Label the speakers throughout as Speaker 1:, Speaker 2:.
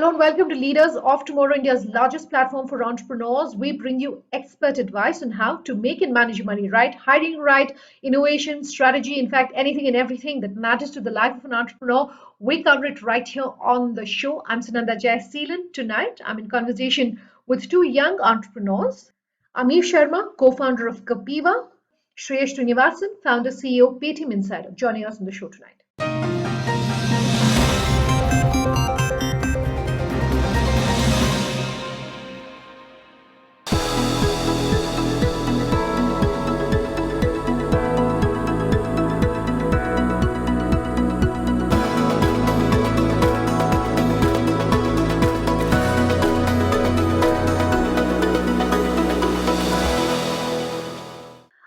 Speaker 1: Hello and welcome to Leaders of Tomorrow, India's largest platform for entrepreneurs. We bring you expert advice on how to make and manage your money right, hiring right, innovation, strategy, in fact, anything and everything that matters to the life of an entrepreneur. We cover it right here on the show. I'm Sunanda Jayaseelan. Tonight, I'm in conversation with two young entrepreneurs, Ameve Sharma, co-founder of Kapiva, Shreyas Srinivasan, founder CEO, Paytm Insider, joining us on the show tonight.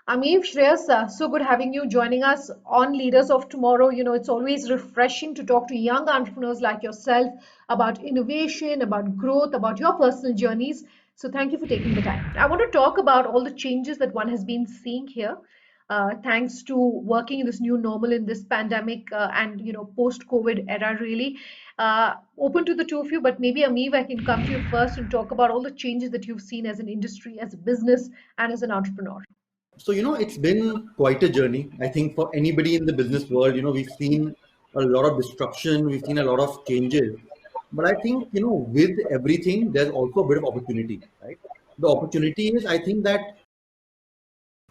Speaker 1: Ameve, Shreyas, so good having you joining us on Leaders of Tomorrow. It's always refreshing to talk to young entrepreneurs like yourself about innovation, about growth, about your personal journeys. So thank you for taking the time. I want to talk about all the changes that one has been seeing here, thanks to working in this new normal in this pandemic and post-COVID era. Really open to the two of you, but maybe Ameve, I can come to you first and talk about all the changes that you've seen as an industry, as a business, and as an entrepreneur.
Speaker 2: So, it's been quite a journey. I think for anybody in the business world, we've seen a lot of disruption, we've seen a lot of changes. But I think, with everything, there's also a bit of opportunity, right? The opportunity is, I think that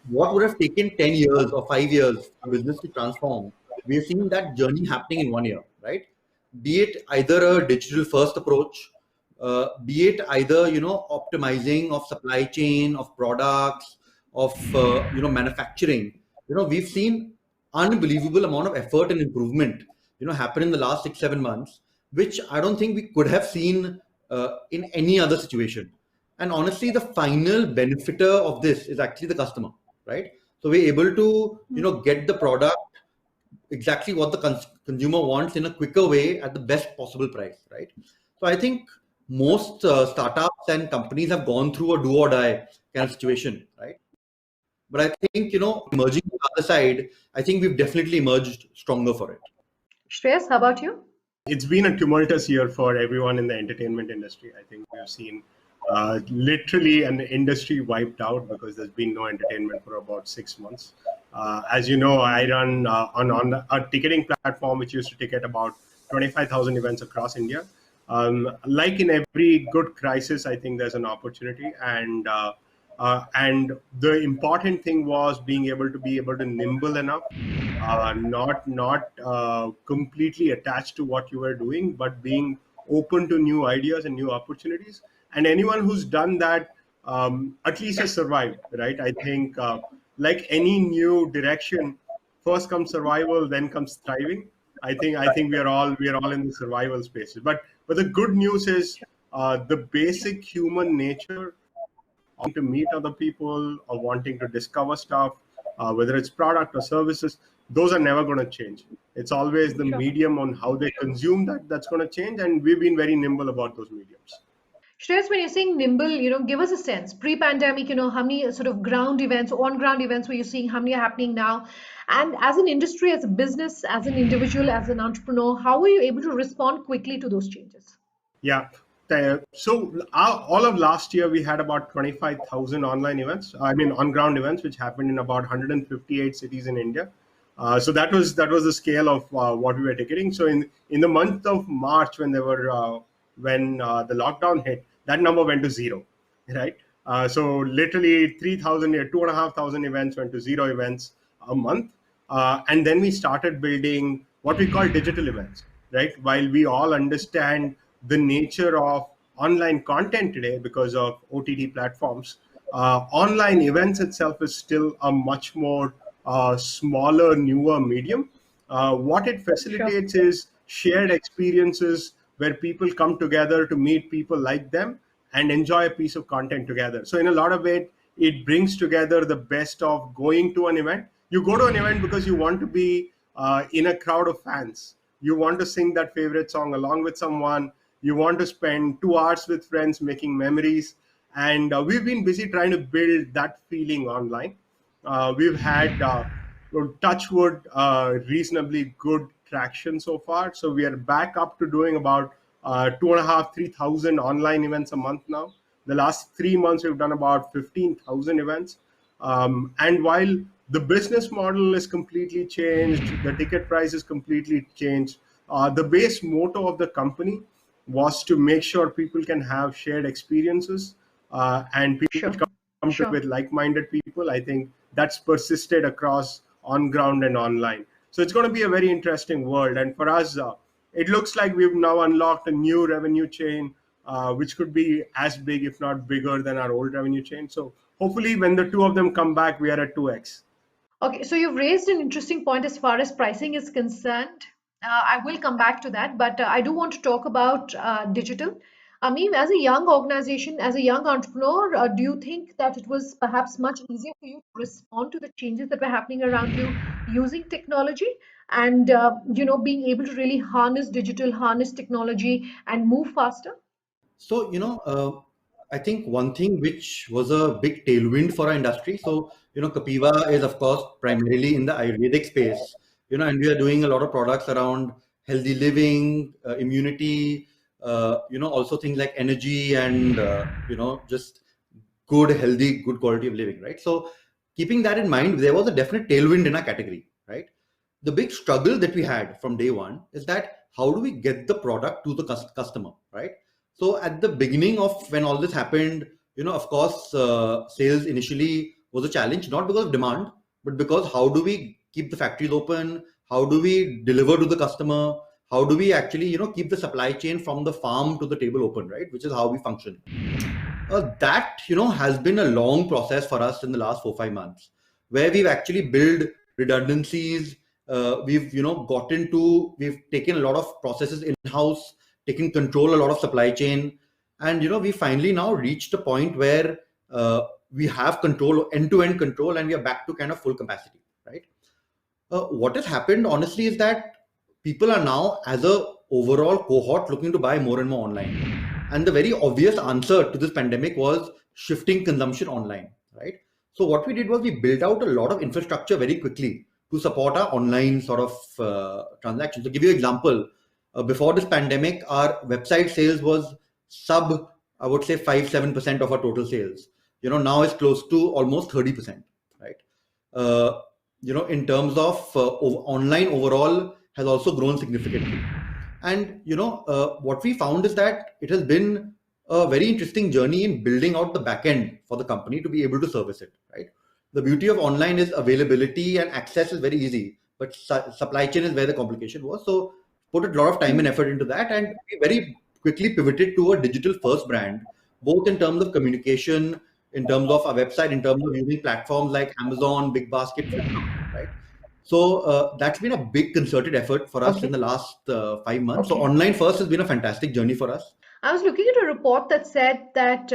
Speaker 2: what would have taken 10 years or 5 years for business to transform, we're seeing that journey happening in 1 year, right? Be it either a digital first approach, be it either, optimizing of supply chain, of products, of manufacturing. We've seen unbelievable amount of effort and improvement happen in the last 6-7 months, which I don't think we could have seen in any other situation. And honestly, the final benefiter of this is actually the customer, right? So we're able to get the product exactly what the consumer wants in a quicker way at the best possible price, right? So I think most startups and companies have gone through a do or die kind of situation, right? But I think, emerging on the other side, I think we've definitely emerged stronger for it.
Speaker 1: Shreyas, how about you?
Speaker 3: It's been a tumultuous year for everyone in the entertainment industry. I think we've seen literally an industry wiped out because there's been no entertainment for about 6 months. As you know, I run on a ticketing platform which used to ticket about 25,000 events across India. Like in every good crisis, I think there's an opportunity, and the important thing was being able to nimble enough, not completely attached to what you were doing, but being open to new ideas and new opportunities. And anyone who's done that at least has survived, right? I think like any new direction, first comes survival, then comes thriving. I think we are all in the survival spaces. But the good news is the basic human nature to meet other people or wanting to discover stuff, whether it's product or services, those are never going to change. It's always the medium on how they consume that's going to change, and we've been very nimble about those mediums.
Speaker 1: Shreyas, when you're saying nimble, give us a sense. Pre-pandemic, how many sort of ground events, on-ground events were you seeing? How many are happening now? And as an industry, as a business, as an individual, as an entrepreneur, how were you able to respond quickly to those changes?
Speaker 3: Yeah. So all of last year, we had about 25,000 online events. I mean, on-ground events, which happened in about 158 cities in India. So that was the scale of what we were ticketing. So in the month of March, when the lockdown hit, that number went to zero, right? So literally 2,500 events went to zero events a month. And then we started building what we call digital events, right? While we all understand the nature of online content today because of OTT platforms, online events itself is still a much more smaller, newer medium. What it facilitates is shared experiences where people come together to meet people like them and enjoy a piece of content together. So in a lot of it brings together the best of going to an event. You go to an event because you want to be in a crowd of fans. You want to sing that favorite song along with someone. You want to spend 2 hours with friends making memories. And we've been busy trying to build that feeling online. We've had, touch wood, reasonably good traction so far. So we are back up to doing about 2.5, 3,000 online events a month now. The last 3 months, we've done about 15,000 events. And while the business model is completely changed, the ticket price is completely changed, the base motto of the company was to make sure people can have shared experiences, and people
Speaker 1: Sure.
Speaker 3: come to with like-minded people. I think that's persisted across on ground and online. So it's going to be a very interesting world. And for us, it looks like we've now unlocked a new revenue chain, which could be as big, if not bigger, than our old revenue chain. So hopefully, when the two of them come back, we are at 2x.
Speaker 1: Okay, so you've raised an interesting point as far as pricing is concerned. I will come back to that, but I do want to talk about digital. I mean, as a young organization, as a young entrepreneur, do you think that it was perhaps much easier for you to respond to the changes that were happening around you using technology and being able to really harness digital, harness technology, and move faster?
Speaker 2: So, I think one thing which was a big tailwind for our industry. So, Kapiva is, of course, primarily in the Ayurvedic space, and we are doing a lot of products around healthy living, immunity, also things like energy and, just good, healthy, good quality of living, right? So, keeping that in mind, there was a definite tailwind in our category, right? The big struggle that we had from day one is that how do we get the product to the customer, right? So at the beginning of when all this happened, of course, sales initially was a challenge, not because of demand, but because how do we keep the factories open? How do we deliver to the customer? How do we actually, keep the supply chain from the farm to the table open, right? Which is how we function. That, has been a long process for us in the last 4 5 months, where we've actually built redundancies. We've taken a lot of processes in house, taken control a lot of supply chain, and we finally now reached a point where we have control, end to end control, and we are back to kind of full capacity, right? What has happened honestly is that people are now, as a overall cohort, looking to buy more and more online, and the very obvious answer to this pandemic was shifting consumption online, right? So what we did was we built out a lot of infrastructure very quickly to support our online sort of transactions. To give you an example, before this pandemic, our website sales was sub, I would say 5 7% of our total sales. Now it's close to almost 30%, right? uh, in terms of online overall has also grown significantly. And what we found is that it has been a very interesting journey in building out the back end for the company to be able to service it, right? The beauty of online is availability and access is very easy, but supply chain is where the complication was. So put a lot of time and effort into that, and we very quickly pivoted to a digital first brand, both in terms of communication, in terms of our website, in terms of using platforms like Amazon, Big Basket, Flipkart, right? So that's been a big concerted effort for us in
Speaker 1: Okay.
Speaker 2: the last 5 months. So
Speaker 1: Okay.
Speaker 2: online first has been a fantastic journey for us.
Speaker 1: I was looking at a report that said that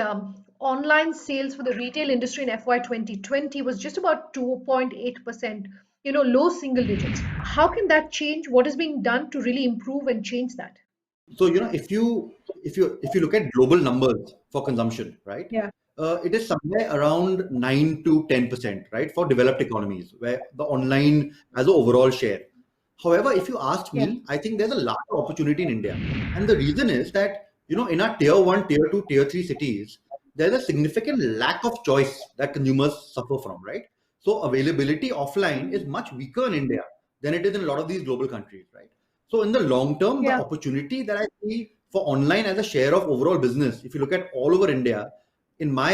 Speaker 1: online sales for the retail industry in FY 2020 was just about 2.8%, low single digits. How can that change? What is being done to really improve and change that?
Speaker 2: So if you look at global numbers for consumption, right?
Speaker 1: Yeah.
Speaker 2: It is somewhere around 9 to 10%, right, for developed economies, where the online has an overall share. However, if you ask
Speaker 1: Yeah.
Speaker 2: me, I think there's a large opportunity in India, and the reason is that in our tier one, tier two, tier three cities, there's a significant lack of choice that consumers suffer from, right? So availability offline is much weaker in India than it is in a lot of these global countries, right? So in the long term, the
Speaker 1: Yeah.
Speaker 2: opportunity that I see for online as a share of overall business, if you look at all over India, in my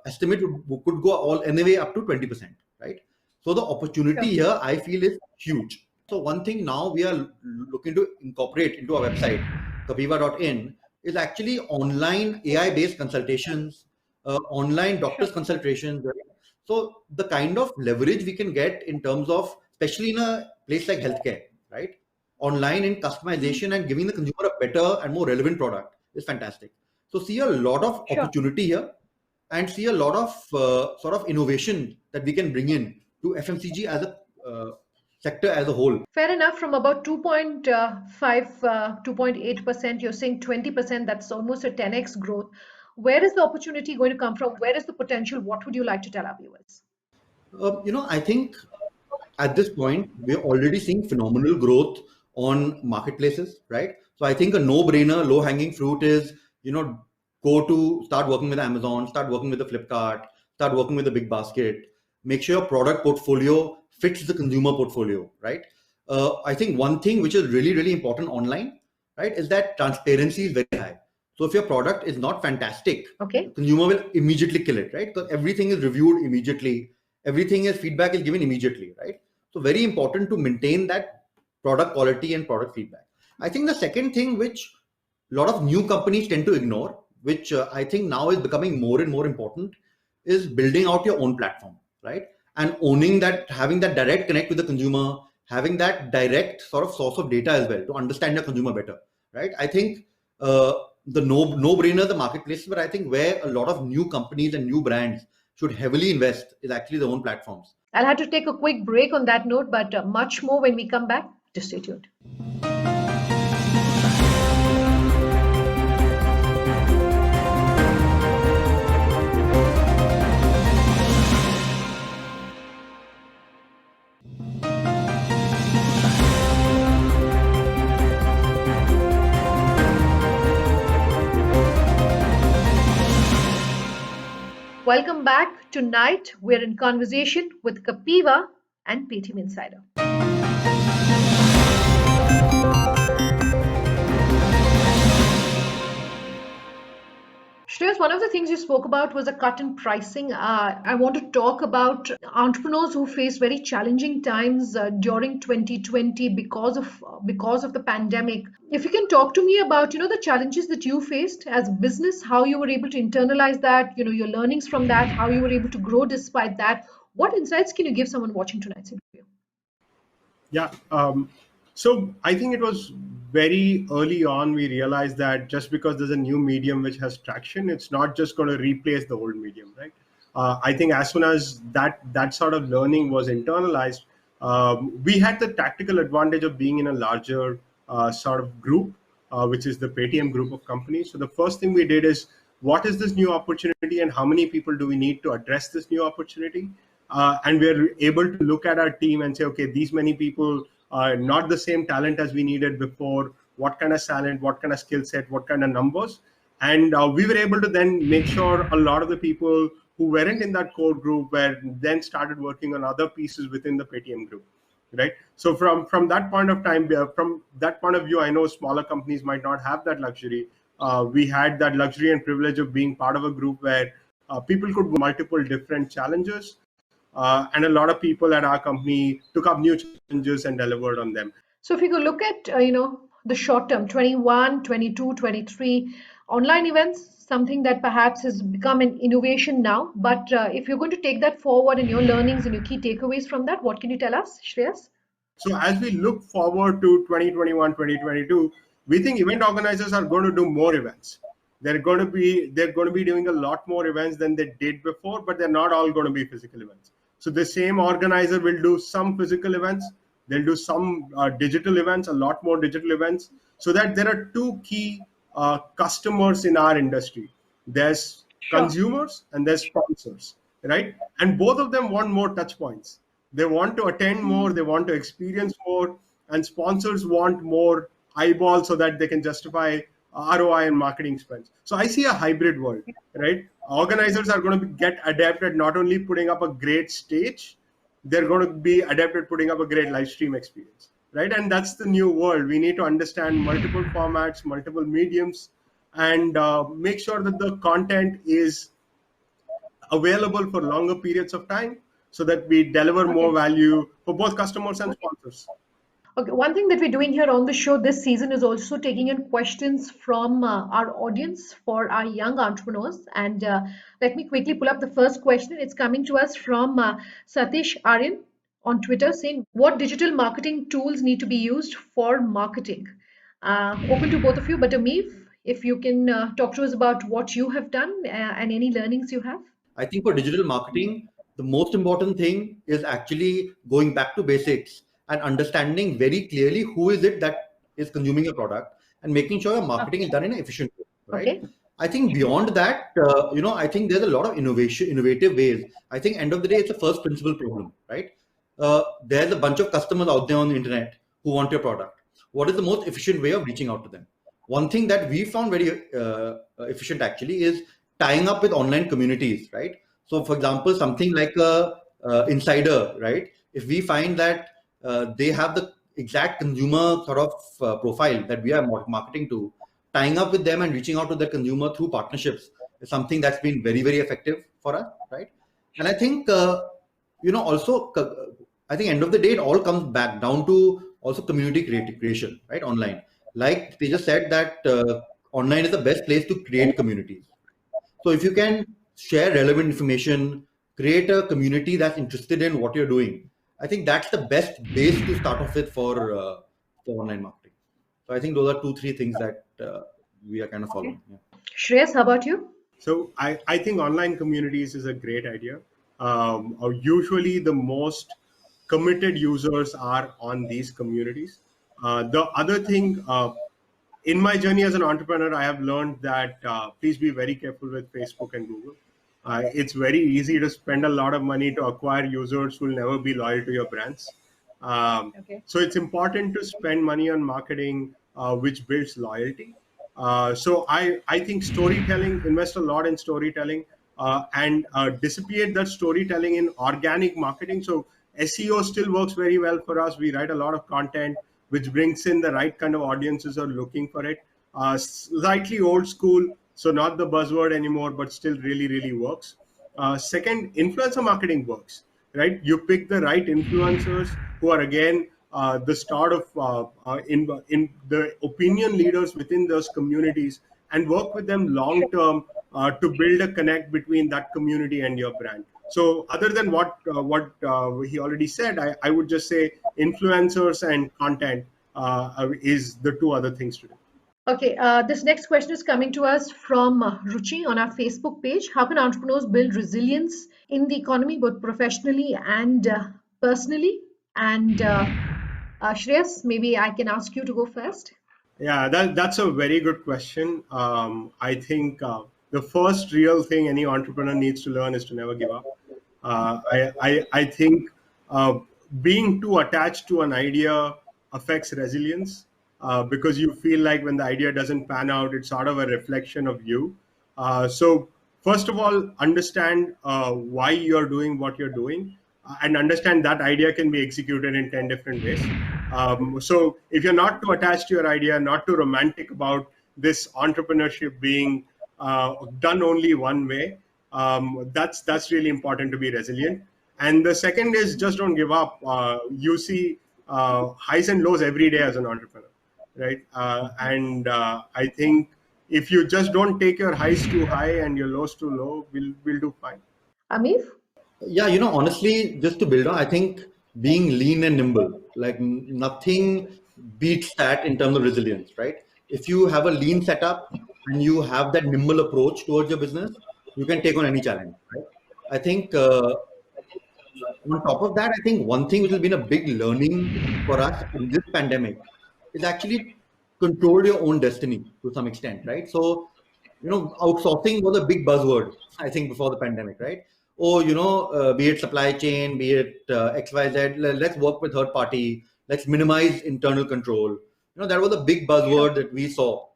Speaker 2: estimate, could go all anyway up to 20%, right? So the opportunity
Speaker 1: Sure.
Speaker 2: here, I feel, is huge. So one thing now we are looking to incorporate into our website, kapiva.in, is actually online AI-based consultations, online doctors
Speaker 1: Sure.
Speaker 2: consultations. Right? So the kind of leverage we can get in terms of, especially in a place like healthcare, right? Online in
Speaker 1: Mhm.
Speaker 2: customization and giving the consumer a better and more relevant product is fantastic. So see a lot of
Speaker 1: Sure.
Speaker 2: opportunity here, and see a lot of sort of innovation that we can bring in to FMCG as a sector as a whole.
Speaker 1: Fair enough. From about 2.5, 2.8%, you're saying 20%, that's almost a 10x growth. Where is the opportunity going to come from? Where is the potential? What would you like to tell our viewers?
Speaker 2: I think at this point we're already seeing phenomenal growth on marketplaces, right? So I think a no-brainer, low-hanging fruit is, start working with Amazon, start working with the Flipkart, start working with the big basket. Make sure your product portfolio fits the consumer portfolio, right? I think one thing which is really, really important online, right, is that transparency is very high. So if your product is not fantastic,
Speaker 1: Okay.
Speaker 2: the consumer will immediately kill it, right? Because everything is reviewed immediately, everything is feedback is given immediately, right? So very important to maintain that product quality and product feedback. I think the second thing which a lot of new companies tend to ignore, which I think now is becoming more and more important, is building out your own platform, right? And owning that, having that direct connect with the consumer, having that direct sort of source of data as well to understand your consumer better, right? I think the no-brainer, the marketplaces, but I think where a lot of new companies and new brands should heavily invest is actually their own platforms.
Speaker 1: I'll have to take a quick break on that note, but much more when we come back. Just stay tuned. Welcome back. Tonight, we're in conversation with Kapiva and Paytm Insider. Shreyas, one of the things you spoke about was a cut in pricing. I want to talk about entrepreneurs who face very challenging times during 2020 because of the pandemic. If you can talk to me about the challenges that you faced as a business, how you were able to internalize that, your learnings from that, how you were able to grow despite that. What insights can you give someone watching tonight's interview?
Speaker 3: Yeah. So I think it was very early on we realized that just because there's a new medium which has traction, it's not just going to replace the old medium, right? I think as soon as that sort of learning was internalized, we had the tactical advantage of being in a larger sort of group, which is the Paytm group of companies. So the first thing we did is, what is this new opportunity and how many people do we need to address this new opportunity? And we're able to look at our team and say, okay, these many people are not the same talent as we needed before. What kind of talent, what kind of skill set, what kind of numbers? And we were able to then make sure a lot of the people who weren't in that core group were then started working on other pieces within the Paytm group, right? So from that point of time, from that point of view, I know smaller companies might not have that luxury. We had that luxury and privilege of being part of a group where people could do multiple different challenges. And a lot of people at our company took up new challenges and delivered on them.
Speaker 1: So if you could look at, the short term, 21, 22, 23, online events, something that perhaps has become an innovation now. But if you're going to take that forward and your learnings and your key takeaways from that, what can you tell us, Shreyas?
Speaker 3: So as we look forward to 2021, 2022, we think event organizers are going to do more events. They're going to be doing a lot more events than they did before, but they're not all going to be physical events. So the same organizer will do some physical events. They'll do some digital events, a lot more digital events, so that there are two key customers in our industry. There's consumers and there's sponsors, right? And both of them want more touch points. They want to attend more, they want to experience more, and sponsors want more eyeballs so that they can justify ROI and marketing spends. So I see a hybrid world, right? Organizers are going to get adept at not only putting up a great stage, they're going to be adept at putting up a great live stream experience, right? And that's the new world. We need to understand multiple formats, multiple mediums, and make sure that the content is available for longer periods of time so that we deliver more value for both customers and sponsors.
Speaker 1: Okay, one thing that we're doing here on the show this season is also taking in questions from our audience for our young entrepreneurs. And let me quickly pull up the first question. It's coming to us from Satish Aryan on Twitter saying, what digital marketing tools need to be used for marketing? Open to both of you, but Ameev, if you can talk to us about what you have done and any learnings you have.
Speaker 2: I think for digital marketing, the most important thing is actually going back to basics and understanding very clearly who is it that is consuming your product and making sure your marketing is done in an efficient way, right?
Speaker 1: Okay.
Speaker 2: I think beyond that, I think there's a lot of innovative ways. I think end of the day, it's a first principle problem, right? There's a bunch of customers out there on the internet who want your product. what is the most efficient way of reaching out to them. One thing that we found very efficient actually is tying up with online communities, right? So, for example, something like a insider, right? If we find that they have the exact consumer sort of profile that we are marketing to, tying up with them and reaching out to the consumer through partnerships is something that's been very, very effective for us, right? And I think also I think end of the day it all comes back down to also community creation, right? Online, like they just said that online is the best place to create communities. So if you can share relevant information, create a community that's interested in what you're doing, I think that's the best base to start off with for online marketing. So I think those are two, three things that we are kind of
Speaker 1: Okay.
Speaker 2: following. Yeah.
Speaker 1: Shreyas, how about you?
Speaker 3: So I think online communities is a great idea. Usually the most committed users are on these communities. The other thing, in my journey as an entrepreneur, I have learned that please be very careful with Facebook and Google. It's very easy to spend a lot of money to acquire users who will never be loyal to your brands.
Speaker 1: Okay.
Speaker 3: So it's important to spend money on marketing, which builds loyalty. So I think storytelling, invest a lot in storytelling, and dissipate that storytelling in organic marketing. So SEO still works very well for us. We write a lot of content which brings in the right kind of audiences are looking for it. Slightly old school, so not the buzzword anymore, but still really, really works. Second, influencer marketing works, right? You pick the right influencers who are again the start of in the opinion leaders within those communities, and work with them long term to build a connect between that community and your brand. So other than what he already said, I would just say influencers and content is the two other things to do.
Speaker 1: Okay, this next question is coming to us from Ruchi on our Facebook page. How can entrepreneurs build resilience in the economy, both professionally and personally? And Shreyas, maybe I can ask you to go first.
Speaker 3: Yeah, that's a very good question. I think the first real thing any entrepreneur needs to learn is to never give up. I think being too attached to an idea affects resilience, because you feel like when the idea doesn't pan out, it's sort of a reflection of you. So first of all, understand why you're doing what you're doing, and understand that idea can be executed in 10 different ways. So if you're not too attached to your idea, not too romantic about this entrepreneurship being done only one way, that's really important to be resilient. And the second is just don't give up. You see highs and lows every day as an entrepreneur, right? And I think if you just don't take your highs too high and your lows too low, we'll do fine.
Speaker 1: Amif?
Speaker 2: Yeah, honestly, just to build on, I think being lean and nimble, like nothing beats that in terms of resilience, right? If you have a lean setup and you have that nimble approach towards your business, you can take on any challenge, right? I think on top of that, I think one thing which has been a big learning for us in this pandemic is actually control your own destiny to some extent, right? So, outsourcing was a big buzzword, I think, before the pandemic, right? Oh, be it supply chain, be it XYZ, let's work with third party, let's minimize internal control. That was a big buzzword that we saw.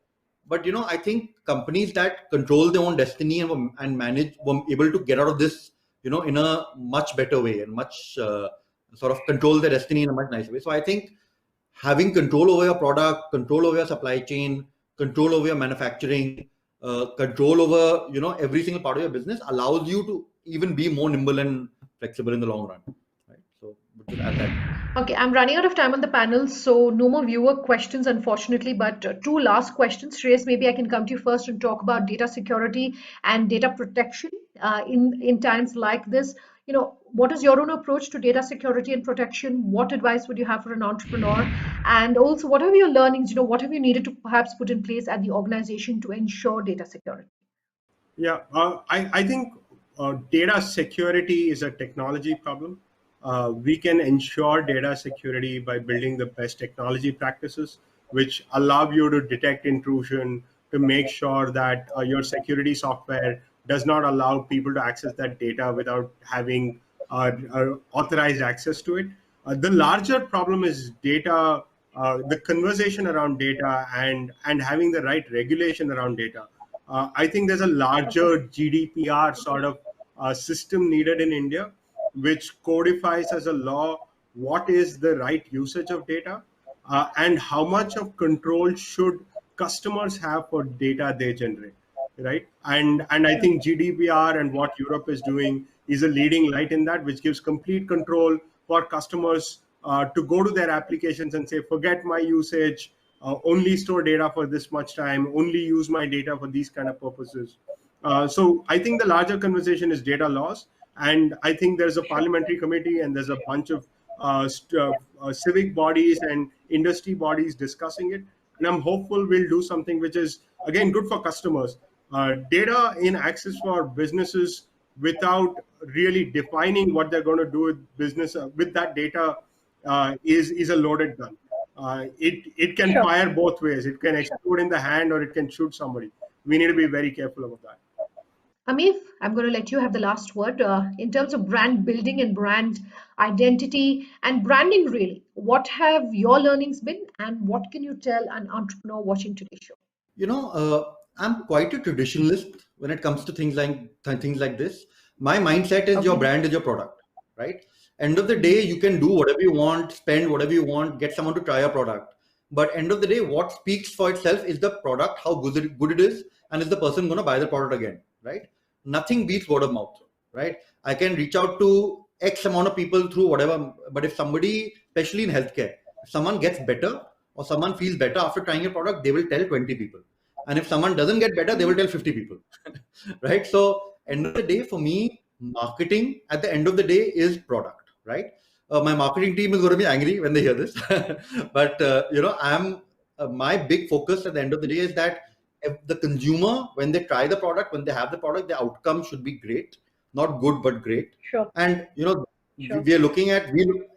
Speaker 2: But I think companies that control their own destiny and were able to get out of this, in a much better way and much sort of control their destiny in a much nicer way. So I think having control over your product, control over your supply chain, control over your manufacturing, control over every single part of your business allows you to even be more nimble and flexible in the long run. Right. So would just add that.
Speaker 1: Okay, I'm running out of time on the panel, so no more viewer questions, unfortunately, but two last questions. Shreyas, maybe I can come to you first and talk about data security and data protection in times like this. What is your own approach to data security and protection? What advice would you have for an entrepreneur? And also, what are your learnings? What have you needed to perhaps put in place at the organization to ensure data security?
Speaker 3: Yeah, I think data security is a technology problem. We can ensure data security by building the best technology practices, which allow you to detect intrusion, to make sure that your security software does not allow people to access that data without having authorized access to it. The larger problem is data the conversation around data and having the right regulation around data. I think there's a larger GDPR sort of system needed in India, which codifies as a law what is the right usage of data, and how much of control should customers have for data they generate, right? And I think GDPR and what Europe is doing is a leading light in that, which gives complete control for customers to go to their applications and say, forget my usage, only store data for this much time, only use my data for these kind of purposes. So I think the larger conversation is data laws, and I think there's a parliamentary committee and there's a bunch of civic bodies and industry bodies discussing it. And I'm hopeful we'll do something which is, again, good for customers. Data in access for businesses without really defining what they're going to do with business with that data is a loaded gun. It can fire both ways. It can explode in the hand or it can shoot somebody. We need to be very careful about that.
Speaker 1: Ameve, I'm going to let you have the last word. In terms of brand building and brand identity and branding, really, what have your learnings been, and what can you tell an entrepreneur watching today's show?
Speaker 2: I'm quite a traditionalist when it comes to things like this. My mindset is your brand is your product, right? End of the day, you can do whatever you want, spend whatever you want, get someone to try your product. But end of the day, what speaks for itself is the product, how good it is, and is the person going to buy the product again, right? Nothing beats word of mouth, right? I can reach out to X amount of people through whatever, but if somebody, especially in healthcare, if someone gets better or someone feels better after trying your product, they will tell 20 people. And if someone doesn't get better, they will tell 50 people, right? So end of the day, for me, marketing at the end of the day is product, right? My marketing team is going to be angry when they hear this, but my big focus at the end of the day is that if the consumer, when they try the product, when they have the product, the outcome should be great, not good but great.
Speaker 1: Sure.
Speaker 2: And we are looking at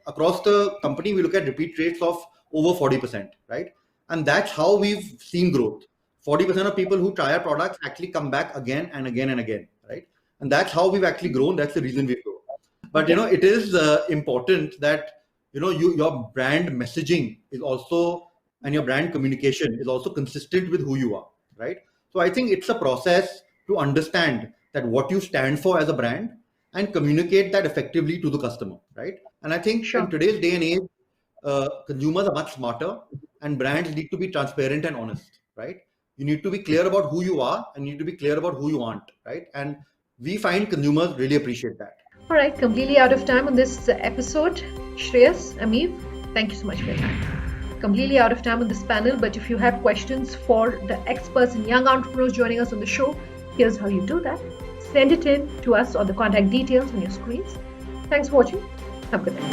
Speaker 2: across the company, we look at repeat rates of over 40%, right? And that's how we've seen growth. 40% of people who try our products actually come back again and again and again, right? And that's how we've actually grown. That's the reason we've grown. But it is important that your brand messaging is also, and your brand communication is also consistent with who you are, right? So I think it's a process to understand that what you stand for as a brand and communicate that effectively to the customer, right? And I think in today's day and age, consumers are much smarter, and brands need to be transparent and honest, right? You need to be clear about who you are and you need to be clear about who you aren't, right? And we find consumers really appreciate that.
Speaker 1: All right, completely out of time on this episode. Shreyas, Ameve, thank you so much for your time. Completely out of time on this panel, but if you have questions for the experts and young entrepreneurs joining us on the show, here's how you do that. Send it in to us on the contact details on your screens. Thanks for watching. Have a good day.